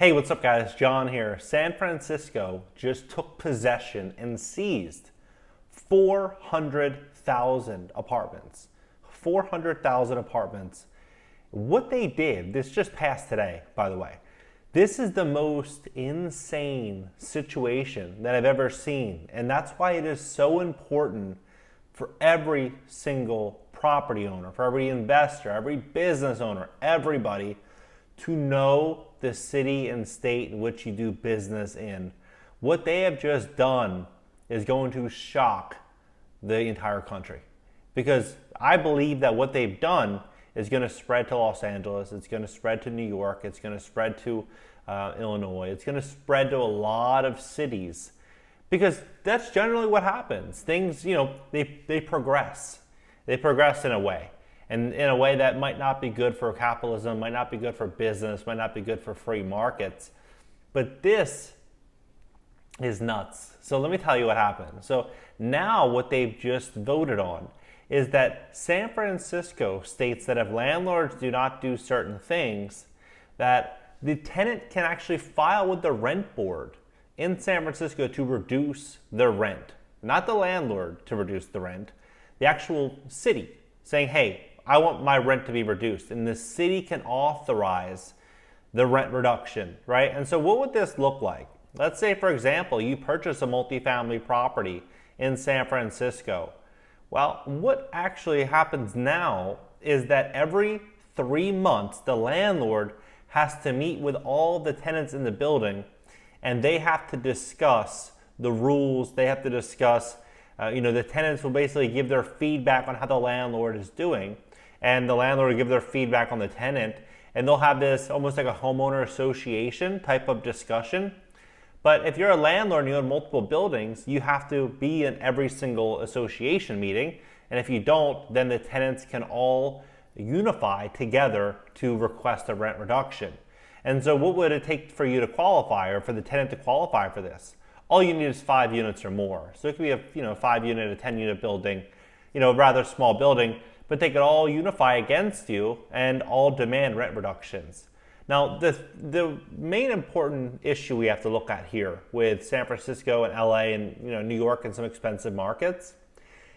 Hey, what's up guys? John here. San Francisco just took possession and seized 400,000 apartments. 400,000 apartments. What they did, this just passed today, by the way. This is the most insane situation that I've ever seen. And that's why it is so important for every single property owner, for every investor, every business owner, everybody to know the city and state in which you do business in. What they have just done is going to shock the entire country, because I believe that what they've done is going to spread to Los Angeles, it's going to spread to New York, it's going to spread to Illinois, it's going to spread to a lot of cities, because that's generally what happens. Things, they progress. They progress in a way. And in a way that might not be good for capitalism, might not be good for business, might not be good for free markets. But this is nuts. So let me tell you what happened. So now what they've just voted on is that San Francisco states that if landlords do not do certain things, that the tenant can actually file with the rent board in San Francisco to reduce their rent. Not the landlord to reduce the rent, the actual city saying, hey, I want my rent to be reduced, and the city can authorize the rent reduction, right? And so what would this look like? Let's say, for example, you purchase a multifamily property in San Francisco. Well, what actually happens now is that every 3 months, the landlord has to meet with all the tenants in the building, and they have to discuss the rules. They have to discuss, the tenants will basically give their feedback on how the landlord is doing, and the landlord will give their feedback on the tenant, and they'll have this almost like a homeowner association type of discussion. But if you're a landlord and you have multiple buildings, you have to be in every single association meeting, and if you don't, then the tenants can all unify together to request a rent reduction. And so what would it take for you to qualify, or for the tenant to qualify for this? All you need is 5 units or more. So it could be a 5 unit, a 10 unit building, a rather small building, but they could all unify against you and all demand rent reductions. Now, the main important issue we have to look at here with San Francisco and LA and New York and some expensive markets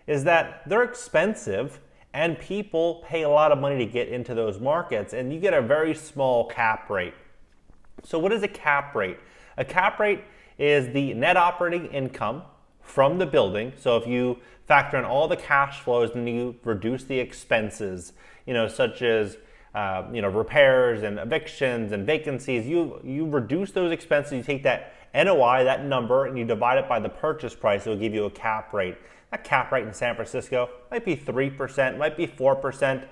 is that they're expensive and people pay a lot of money to get into those markets, and you get a very small cap rate. So what is a cap rate? A cap rate is the net operating income from the building. So if you factor in all the cash flows and you reduce the expenses, such as repairs and evictions and vacancies, you reduce those expenses. You take that NOI, that number, and you divide it by the purchase price. It will give you a cap rate. That cap rate in San Francisco might be 3%, might be 4%.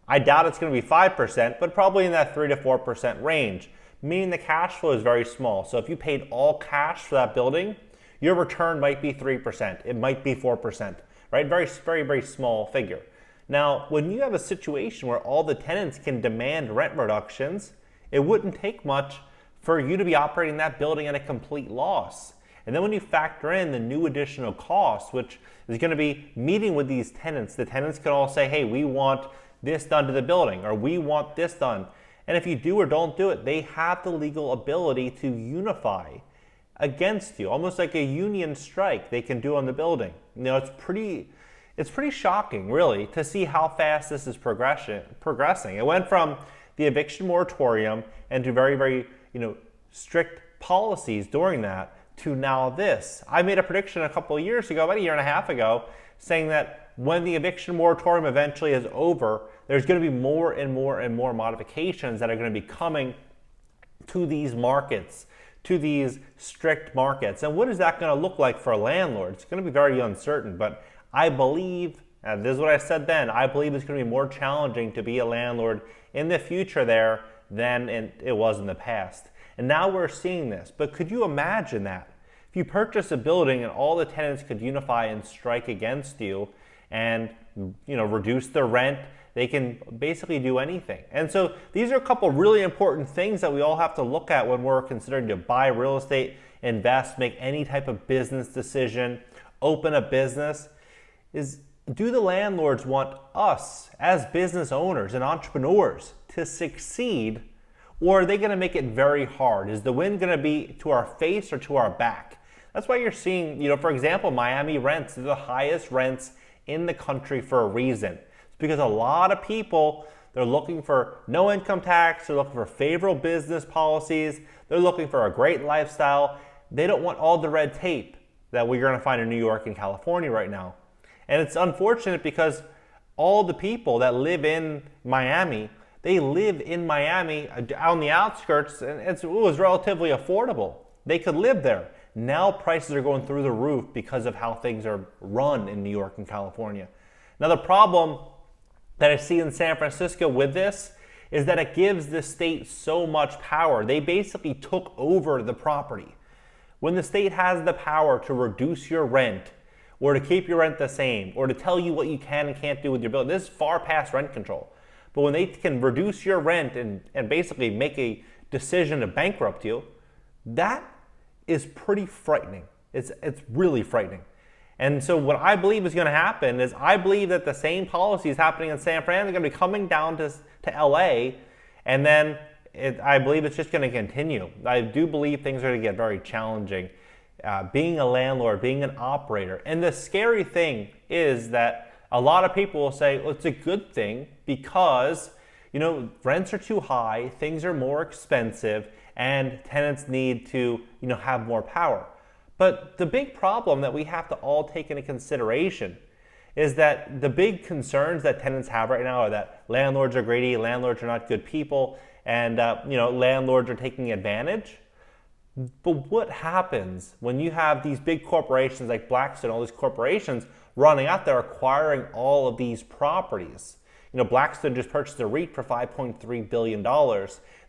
I doubt it's going to be 5%, but probably in that 3 to 4% range, meaning the cash flow is very small. So if you paid all cash for that building, your return might be 3%. It might be 4%, right? Very, very, very small figure. Now, when you have a situation where all the tenants can demand rent reductions, it wouldn't take much for you to be operating that building at a complete loss. And then when you factor in the new additional cost, which is going to be meeting with these tenants, the tenants can all say, hey, we want this done to the building, or we want this done. And if you do or don't do it, they have the legal ability to unify against you, almost like a union strike they can do on the building. It's pretty shocking, really, to see how fast this is progressing. It went from the eviction moratorium and to very, very, strict policies during that to now this. I made a prediction a couple of years ago, about a year and a half ago, saying that when the eviction moratorium eventually is over, there's going to be more and more and more modifications that are going to be coming to these markets, to these strict markets. And what is that going to look like for a landlord? It's going to be very uncertain, but I believe, and this is what I said then, I believe it's going to be more challenging to be a landlord in the future there than it was in the past. And now we're seeing this. But could you imagine that? If you purchase a building and all the tenants could unify and strike against you and reduce the rent, they can basically do anything. And so these are a couple really important things that we all have to look at when we're considering to buy real estate, invest, make any type of business decision, open a business. Do the landlords want us as business owners and entrepreneurs to succeed, Or are they going to make it very hard? Is the wind going to be to our face or to our back? That's why you're seeing, for example, Miami rents are the highest rents in the country for a reason. It's because a lot of people, they're looking for no income tax, they're looking for favorable business policies, they're looking for a great lifestyle. They don't want all the red tape that we're going to find in New York and California right now. And it's unfortunate because all the people that live in Miami, they live in Miami on the outskirts, and it was relatively affordable. They could live there. Now prices are going through the roof because of how things are run in New York and California. Now the problem that I see in San Francisco with this is that it gives the state so much power. They basically took over the property. When the state has the power to reduce your rent, or to keep your rent the same, or to tell you what you can and can't do with your building, this is far past rent control. But when they can reduce your rent and basically make a decision to bankrupt you, that is pretty frightening. It's really frightening. And so what I believe is going to happen is I believe that the same policies happening in San Fran are going to be coming down to LA, and then I believe it's just going to continue. I do believe things are going to get very challenging. Being a landlord, being an operator. And the scary thing is that a lot of people will say, well, it's a good thing because, rents are too high, things are more expensive, and tenants need to, have more power. But the big problem that we have to all take into consideration is that the big concerns that tenants have right now are that landlords are greedy, landlords are not good people, and landlords are taking advantage. But what happens when you have these big corporations like Blackstone, all these corporations running out there acquiring all of these properties? Blackstone just purchased a REIT for $5.3 billion.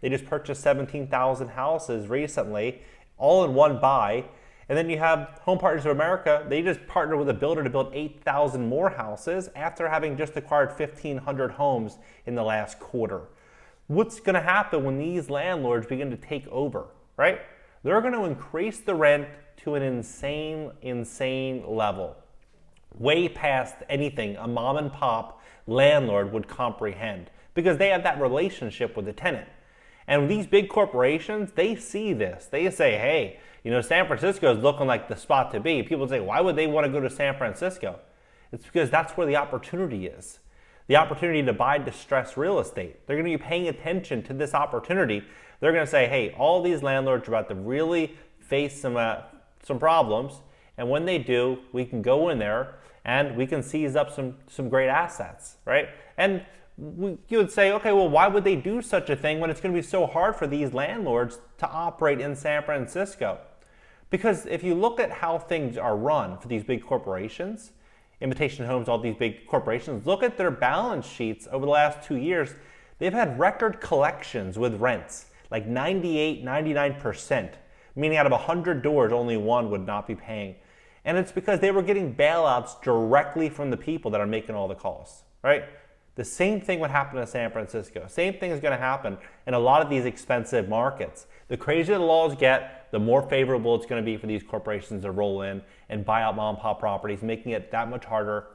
They just purchased 17,000 houses recently, all in one buy. And then you have Home Partners of America. They just partnered with a builder to build 8,000 more houses after having just acquired 1,500 homes in the last quarter. What's going to happen when these landlords begin to take over, right? They're going to increase the rent to an insane level, way past anything a mom and pop landlord would comprehend, because they have that relationship with the tenant. And these big corporations, they see this. They say, hey, San Francisco is looking like the spot to be. People say, why would they want to go to San Francisco? It's because that's where the opportunity is. The opportunity to buy distressed real estate. They're going to be paying attention to this opportunity. They're going to say, hey, all these landlords are about to really face some problems. And when they do, we can go in there and we can seize up some great assets, right? And you would say, okay, well, why would they do such a thing when it's going to be so hard for these landlords to operate in San Francisco? Because if you look at how things are run for these big corporations, Invitation Homes, all these big corporations, look at their balance sheets over the last 2 years. They've had record collections with rents, like 98, 99%, meaning out of 100 doors, only one would not be paying. And it's because they were getting bailouts directly from the people that are making all the calls, right? The same thing would happen in San Francisco. Same thing is going to happen in a lot of these expensive markets. The crazier the laws get, the more favorable it's going to be for these corporations to roll in and buy out mom and pop properties, making it that much harder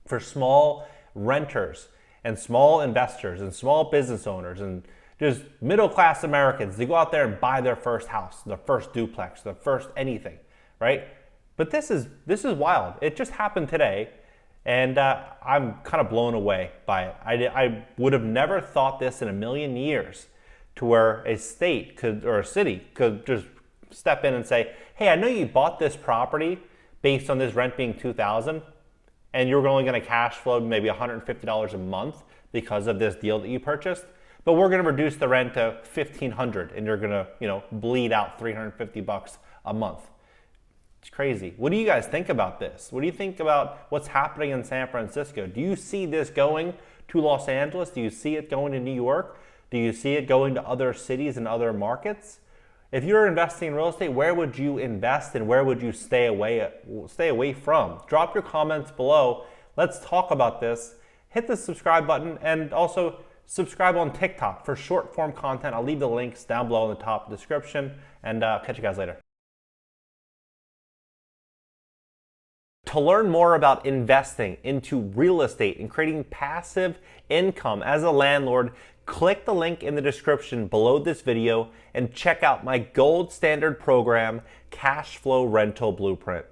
for small renters and small investors and small business owners and just middle-class Americans to go out there and buy their first house, their first duplex, their first anything, right? But this is wild. It just happened today, and I'm kind of blown away by it. I would have never thought this in a million years, to where a state could, or a city could just step in and say, hey, I know you bought this property based on this rent being $2,000, and you're only going to cash flow maybe $150 a month because of this deal that you purchased, but we're going to reduce the rent to $1,500, and you're going to, bleed out $350 a month. It's crazy. What do you guys think about this? What do you think about what's happening in San Francisco? Do you see this going to Los Angeles? Do you see it going to New York? Do you see it going to other cities and other markets? If you're investing in real estate, where would you invest and where would you stay away from? Drop your comments below. Let's talk about this. Hit the subscribe button and also subscribe on TikTok for short form content. I'll leave the links down below in the top description, and catch you guys later. To learn more about investing into real estate and creating passive income as a landlord, click the link in the description below this video and check out my gold standard program, Cash Flow Rental Blueprint.